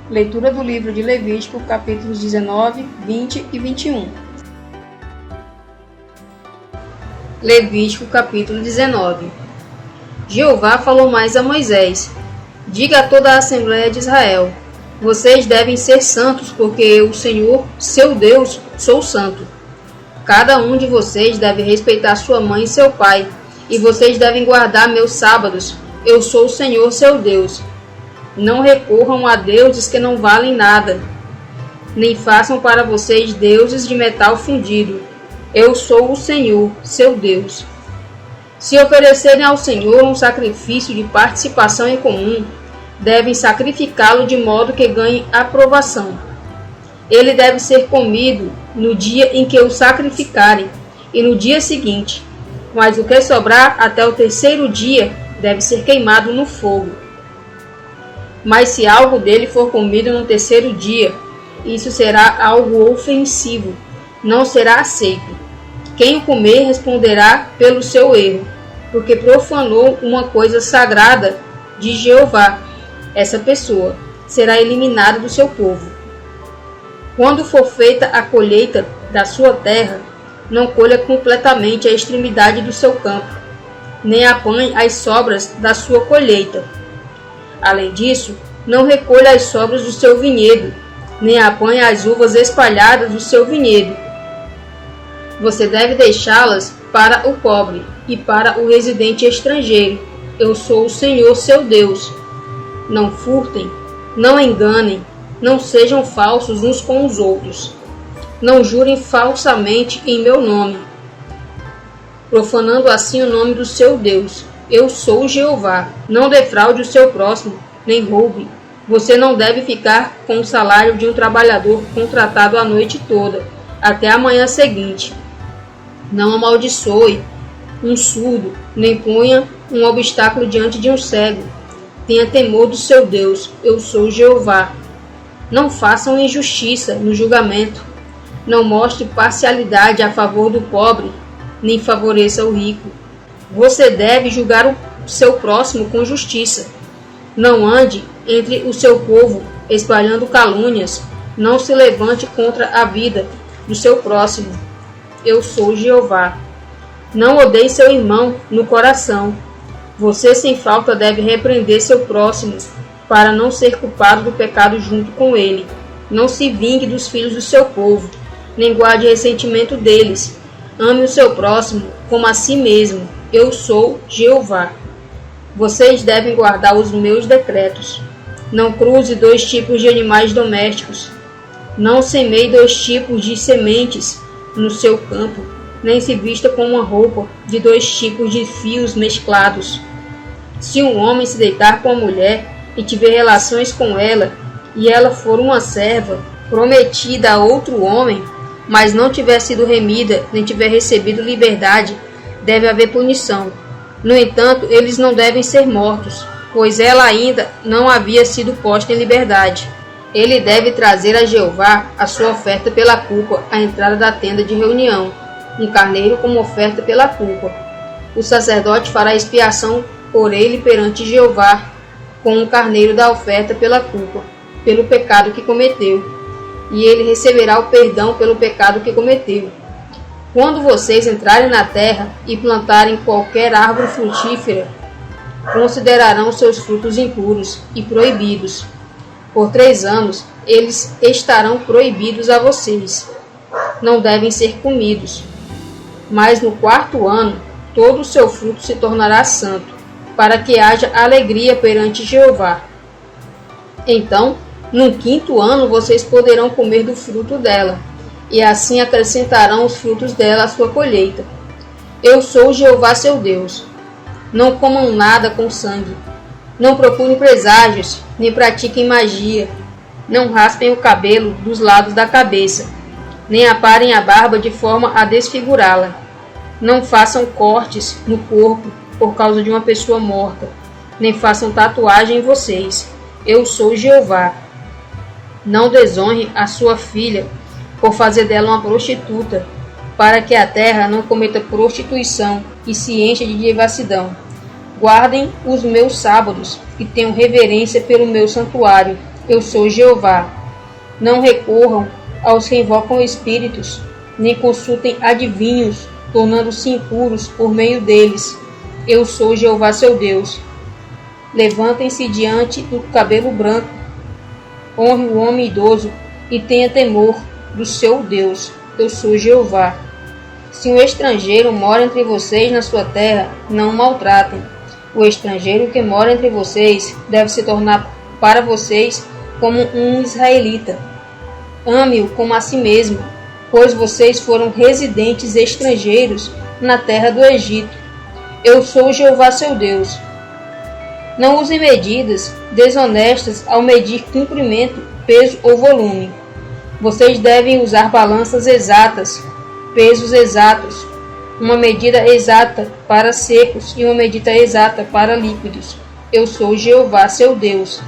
Leitura do livro de Levítico, capítulos 19, 20 e 21. Levítico, capítulo 19. Jeová falou mais a Moisés: diga a toda a Assembleia de Israel: vocês devem ser santos, porque eu, Senhor, seu Deus, sou santo. Cada um de vocês deve respeitar sua mãe e seu pai, e vocês devem guardar meus sábados. Eu sou o Senhor, seu Deus. Não recorram a deuses que não valem nada, nem façam para vocês deuses de metal fundido. Eu sou o Senhor, seu Deus. Se oferecerem ao Senhor um sacrifício de participação em comum, devem sacrificá-lo de modo que ganhe aprovação. Ele deve ser comido no dia em que o sacrificarem e no dia seguinte, mas o que sobrar até o terceiro dia deve ser queimado no fogo. Mas se algo dele for comido no terceiro dia, isso será algo ofensivo, não será aceito. Quem o comer responderá pelo seu erro, porque profanou uma coisa sagrada de Jeová. Essa pessoa será eliminada do seu povo. Quando for feita a colheita da sua terra, não colha completamente a extremidade do seu campo, nem apanhe as sobras da sua colheita. Além disso, não recolha as sobras do seu vinhedo, nem apanhe as uvas espalhadas do seu vinhedo. Você deve deixá-las para o pobre e para o residente estrangeiro. Eu sou o Senhor, seu Deus. Não furtem, não enganem, não sejam falsos uns com os outros. Não jurem falsamente em meu nome, profanando assim o nome do seu Deus. Eu sou Jeová. Não defraude o seu próximo, nem roube. Você não deve ficar com o salário de um trabalhador contratado a noite toda, até a manhã seguinte. Não amaldiçoe um surdo, nem ponha um obstáculo diante de um cego. Tenha temor do seu Deus. Eu sou Jeová. Não façam injustiça no julgamento. Não mostre parcialidade a favor do pobre, nem favoreça o rico. Você deve julgar o seu próximo com justiça. Não ande entre o seu povo espalhando calúnias. Não se levante contra a vida do seu próximo. Eu sou Jeová. Não odeie seu irmão no coração. Você sem falta deve repreender seu próximo, para não ser culpado do pecado junto com ele. Não se vingue dos filhos do seu povo, nem guarde ressentimento deles. Ame o seu próximo como a si mesmo. Eu sou Jeová. Vocês devem guardar os meus decretos. Não cruze dois tipos de animais domésticos. Não semeie dois tipos de sementes no seu campo, nem se vista com uma roupa de dois tipos de fios mesclados. Se um homem se deitar com a mulher e tiver relações com ela, e ela for uma serva prometida a outro homem, mas não tiver sido remida, nem tiver recebido liberdade, deve haver punição. No entanto, eles não devem ser mortos, pois ela ainda não havia sido posta em liberdade. Ele deve trazer a Jeová a sua oferta pela culpa à entrada da tenda de reunião, um carneiro como oferta pela culpa. O sacerdote fará expiação por ele perante Jeová, com um carneiro da oferta pela culpa, pelo pecado que cometeu, e ele receberá o perdão pelo pecado que cometeu. Quando vocês entrarem na terra e plantarem qualquer árvore frutífera, considerarão seus frutos impuros e proibidos. Por 3 anos, eles estarão proibidos a vocês. Não devem ser comidos. Mas no 4º ano, todo o seu fruto se tornará santo, para que haja alegria perante Jeová. Então, no 5º ano, vocês poderão comer do fruto dela, e assim acrescentarão os frutos dela à sua colheita. Eu sou Jeová, seu Deus. Não comam nada com sangue. Não procurem preságios, nem pratiquem magia. Não raspem o cabelo dos lados da cabeça, nem aparem a barba de forma a desfigurá-la. Não façam cortes no corpo por causa de uma pessoa morta, nem façam tatuagem em vocês. Eu sou Jeová. Não desonre a sua filha por fazer dela uma prostituta, para que a terra não cometa prostituição e se encha de devassidão. Guardem os meus sábados e tenham reverência pelo meu santuário. eu sou Jeová. Não recorram aos que invocam espíritos, nem consultem adivinhos, tornando-se impuros por meio deles. Eu sou Jeová seu Deus. Levantem-se diante do cabelo branco, honre o homem idoso e tenha temor do seu Deus. Eu sou Jeová. Se um estrangeiro mora entre vocês na sua terra, não o maltratem. O estrangeiro que mora entre vocês deve se tornar para vocês como um israelita. Ame-o como a si mesmo, pois vocês foram residentes estrangeiros na terra do Egito. Eu sou Jeová seu Deus. Não use medidas desonestas ao medir comprimento, peso ou volume. Vocês devem usar balanças exatas, pesos exatos, uma medida exata para secos e uma medida exata para líquidos. Eu sou Jeová seu Deus,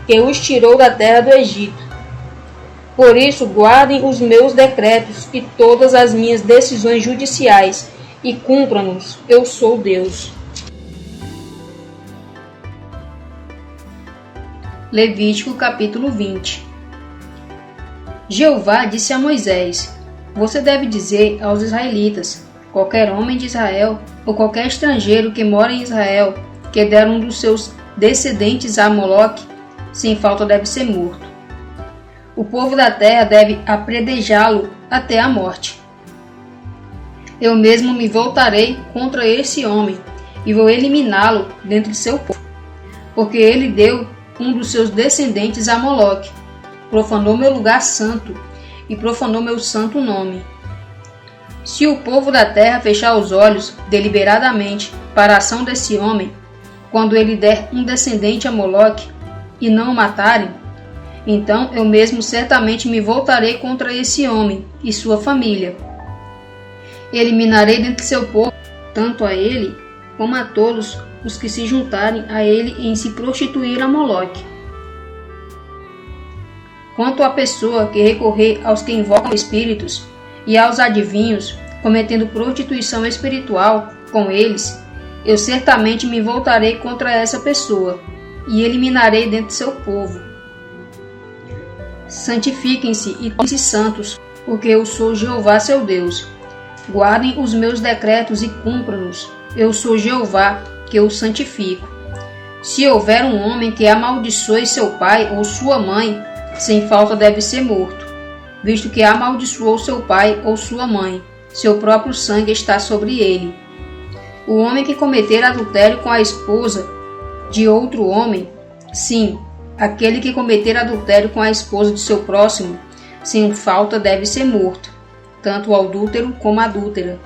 que os tirou da terra do Egito. Por isso, guardem os meus decretos e todas as minhas decisões judiciais e cumpram-nos. Eu sou Deus. Levítico capítulo 20. Jeová disse a Moisés: Você deve dizer aos israelitas: qualquer homem de Israel ou qualquer estrangeiro que mora em Israel que der um dos seus descendentes a Moloque, sem falta deve ser morto. O povo da terra deve apredejá-lo até a morte. Eu mesmo me voltarei contra esse homem e vou eliminá-lo dentre seu povo, porque ele deu um dos seus descendentes a Moloque, profanou meu lugar santo e profanou meu santo nome. Se o povo da terra fechar os olhos deliberadamente para a ação desse homem, quando ele der um descendente a Moloque e não o matarem, então eu mesmo certamente me voltarei contra esse homem e sua família. Eliminarei dentre seu povo tanto a ele como a todos os que se juntarem a ele em se prostituir a Moloque. Quanto à pessoa que recorrer aos que invocam espíritos e aos adivinhos, cometendo prostituição espiritual com eles, eu certamente me voltarei contra essa pessoa e eliminarei dentre seu povo. Santifiquem-se e tornem-se santos, porque eu sou Jeová seu Deus. Guardem os meus decretos e cumpram-nos. Eu sou Jeová, que os santifico. Se houver um homem que amaldiçoe seu pai ou sua mãe, sem falta deve ser morto, visto que amaldiçoou seu pai ou sua mãe. Seu próprio sangue está sobre ele. O homem que cometer adultério com a esposa de outro homem, sim, aquele que cometer adultério com a esposa de seu próximo, sem falta deve ser morto, tanto o adúltero como a adúltera.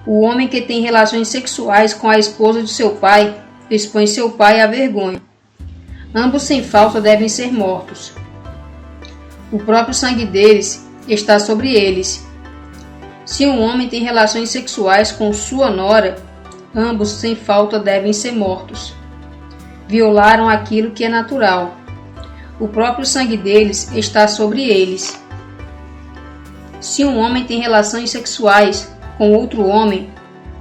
O homem que tem relações sexuais com a esposa de seu pai, expõe seu pai à vergonha. Ambos sem falta devem ser mortos. O próprio sangue deles está sobre eles. Se um homem tem relações sexuais com sua nora, ambos sem falta devem ser mortos. Violaram aquilo que é natural. O próprio sangue deles está sobre eles. Se um homem tem relações sexuais com outro homem,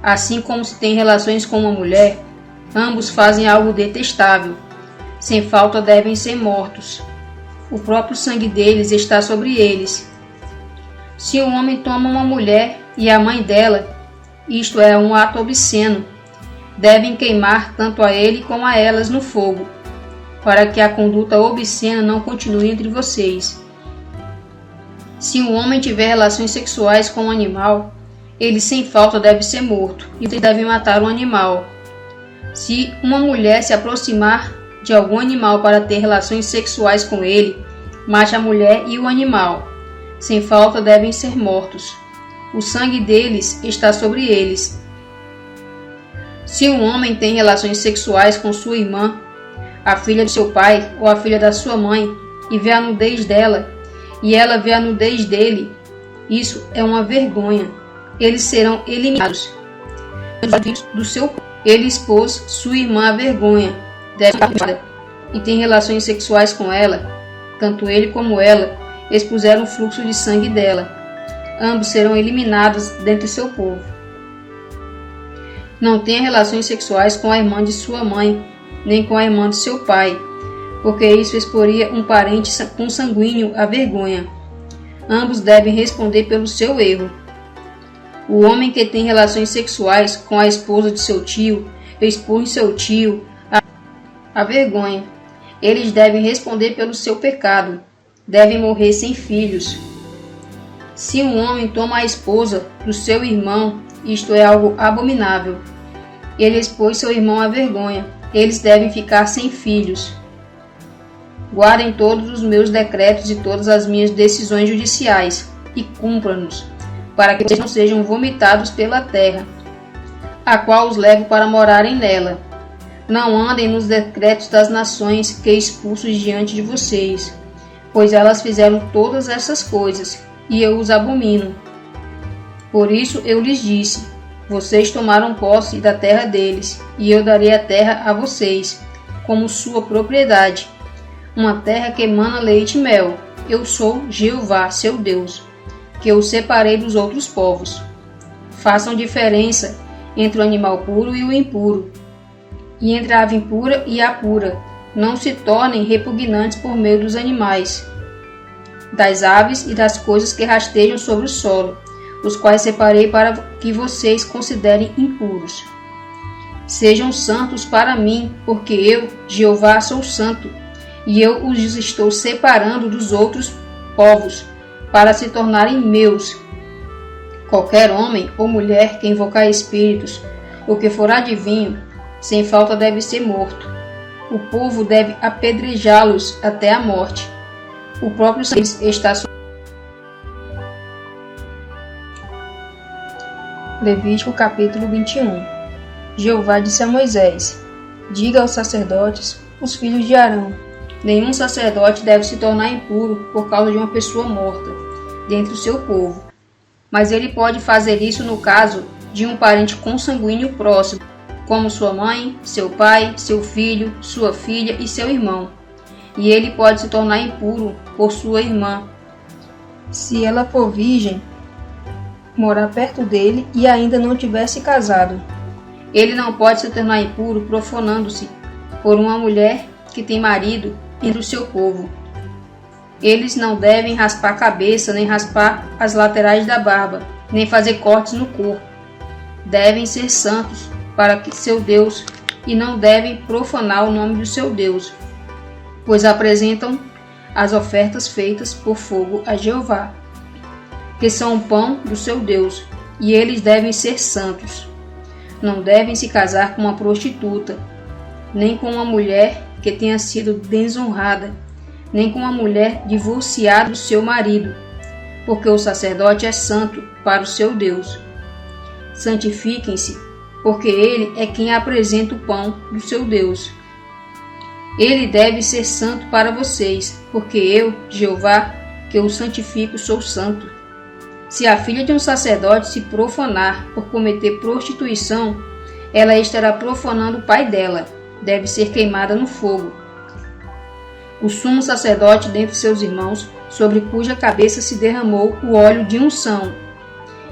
assim como se tem relações com uma mulher, ambos fazem algo detestável. Sem falta devem ser mortos. O próprio sangue deles está sobre eles. Se um homem toma uma mulher e a mãe dela, isto é um ato obsceno, devem queimar tanto a ele como a elas no fogo, para que a conduta obscena não continue entre vocês. Se um homem tiver relações sexuais com um animal, ele sem falta deve ser morto, e deve matar o animal. Se uma mulher se aproximar de algum animal para ter relações sexuais com ele, mate a mulher e o animal. Sem falta devem ser mortos. O sangue deles está sobre eles. Se um homem tem relações sexuais com sua irmã, a filha de seu pai ou a filha da sua mãe, e vê a nudez dela, e ela vê a nudez dele, isso é uma vergonha. Eles serão eliminados do seu corpo. Ele expôs sua irmã à vergonha, e tem relações sexuais com ela, tanto ele como ela expuseram o fluxo de sangue dela. Ambos serão eliminados dentre seu povo. Não tenha relações sexuais com a irmã de sua mãe, nem com a irmã de seu pai, porque isso exporia um parente consanguíneo à vergonha. Ambos devem responder pelo seu erro. O homem que tem relações sexuais com a esposa de seu tio expõe seu tio à vergonha. Eles devem responder pelo seu pecado. Devem morrer sem filhos. Se um homem toma a esposa do seu irmão, isto é algo abominável. Ele expôs seu irmão à vergonha. Eles devem ficar sem filhos. Guardem todos os meus decretos e todas as minhas decisões judiciais e cumpram-nos, para que vocês não sejam vomitados pela terra, a qual os levo para morarem nela. Não andem nos decretos das nações que expulso diante de vocês, pois elas fizeram todas essas coisas, e eu os abomino. Por isso eu lhes disse: vocês tomaram posse da terra deles, e eu darei a terra a vocês, como sua propriedade, uma terra que emana leite e mel. Eu sou Jeová, seu Deus, que os separei dos outros povos. Façam diferença entre o animal puro e o impuro, e entre a ave impura e a pura. Não se tornem repugnantes por meio dos animais, das aves e das coisas que rastejam sobre o solo, os quais separei para que vocês considerem impuros. Sejam santos para mim, porque eu, Jeová, sou santo, e eu os estou separando dos outros povos, para se tornarem meus. Qualquer homem ou mulher que invocar espíritos, ou que for adivinho, sem falta deve ser morto. O povo deve apedrejá-los até a morte. O próprio Senhor está sobre. Levítico capítulo 21. Jeová disse a Moisés: diga aos sacerdotes, os filhos de Arão: nenhum sacerdote deve se tornar impuro por causa de uma pessoa morta dentre o seu povo. Mas ele pode fazer isso no caso de um parente consanguíneo próximo, como sua mãe, seu pai, seu filho, sua filha e seu irmão. E ele pode se tornar impuro por sua irmã, se ela for virgem, morar perto dele e ainda não tivesse casado. Ele não pode se tornar impuro profanando-se por uma mulher que tem marido entre o seu povo. Eles não devem raspar a cabeça, nem raspar as laterais da barba, nem fazer cortes no corpo. Devem ser santos para seu Deus e não devem profanar o nome do seu Deus, pois apresentam as ofertas feitas por fogo a Jeová, que são o pão do seu Deus, e eles devem ser santos. Não devem se casar com uma prostituta, nem com uma mulher que tenha sido desonrada, nem com uma mulher divorciada do seu marido, porque o sacerdote é santo para o seu Deus. Santifiquem-se, porque ele é quem apresenta o pão do seu Deus. Ele deve ser santo para vocês, porque eu, Jeová, que o santifico, sou santo. Se a filha de um sacerdote se profanar por cometer prostituição, ela estará profanando o pai dela. Deve ser queimada no fogo. O sumo sacerdote dentre seus irmãos, sobre cuja cabeça se derramou o óleo de unção,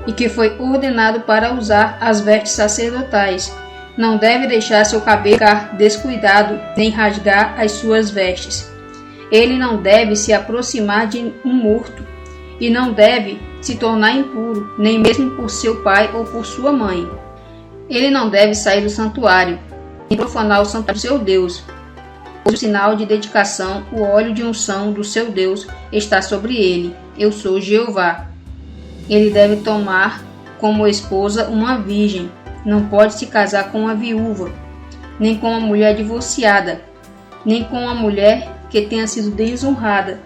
e que foi ordenado para usar as vestes sacerdotais, não deve deixar seu cabelo ficar descuidado, nem rasgar as suas vestes. Ele não deve se aproximar de um morto, e não deve se tornar impuro, nem mesmo por seu pai ou por sua mãe. Ele não deve sair do santuário, nem profanar o santuário do seu Deus, pois o sinal de dedicação, o óleo de unção do seu Deus, está sobre ele. Eu sou Jeová. Ele deve tomar como esposa uma virgem. Não pode se casar com uma viúva, nem com uma mulher divorciada, nem com uma mulher que tenha sido desonrada,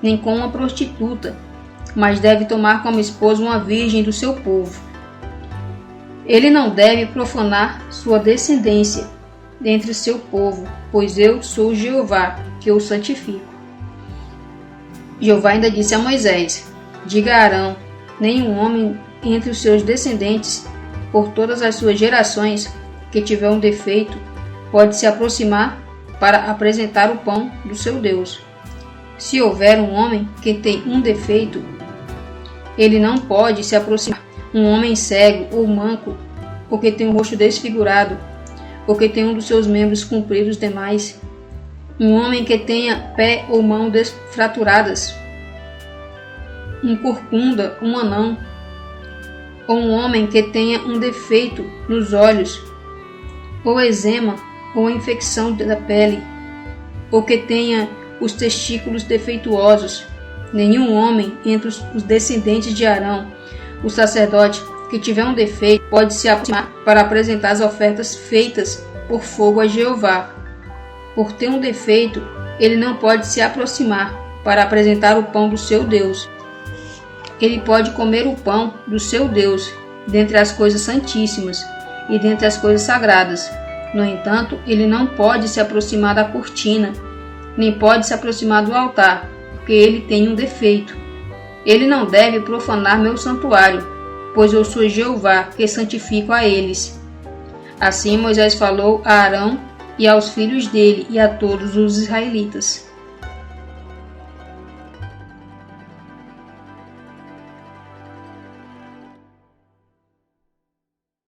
nem com uma prostituta, mas deve tomar como esposa uma virgem do seu povo. Ele não deve profanar sua descendência dentre o seu povo, pois eu sou Jeová, que o santifico. Jeová ainda disse a Moisés: diga a Arão: nenhum homem entre os seus descendentes, por todas as suas gerações, que tiver um defeito, pode se aproximar para apresentar o pão do seu Deus. Se houver um homem que tem um defeito, ele não pode se aproximar. Um homem cego ou manco, porque tem o rosto desfigurado, porque tem um dos seus membros compridos demais, um homem que tenha pé ou mão desfraturadas, um corcunda, um anão, ou um homem que tenha um defeito nos olhos, ou eczema, ou infecção da pele, ou que tenha os testículos defeituosos. Nenhum homem entre os descendentes de Arão, o sacerdote, que tiver um defeito, pode se aproximar para apresentar as ofertas feitas por fogo a Jeová. Por ter um defeito, ele não pode se aproximar para apresentar o pão do seu Deus. Ele pode comer o pão do seu Deus, dentre as coisas santíssimas e dentre as coisas sagradas. No entanto, ele não pode se aproximar da cortina, nem pode se aproximar do altar, porque ele tem um defeito. Ele não deve profanar meu santuário, pois eu sou Jeová, que santifico a eles. Assim Moisés falou a Arão e aos filhos dele e a todos os israelitas.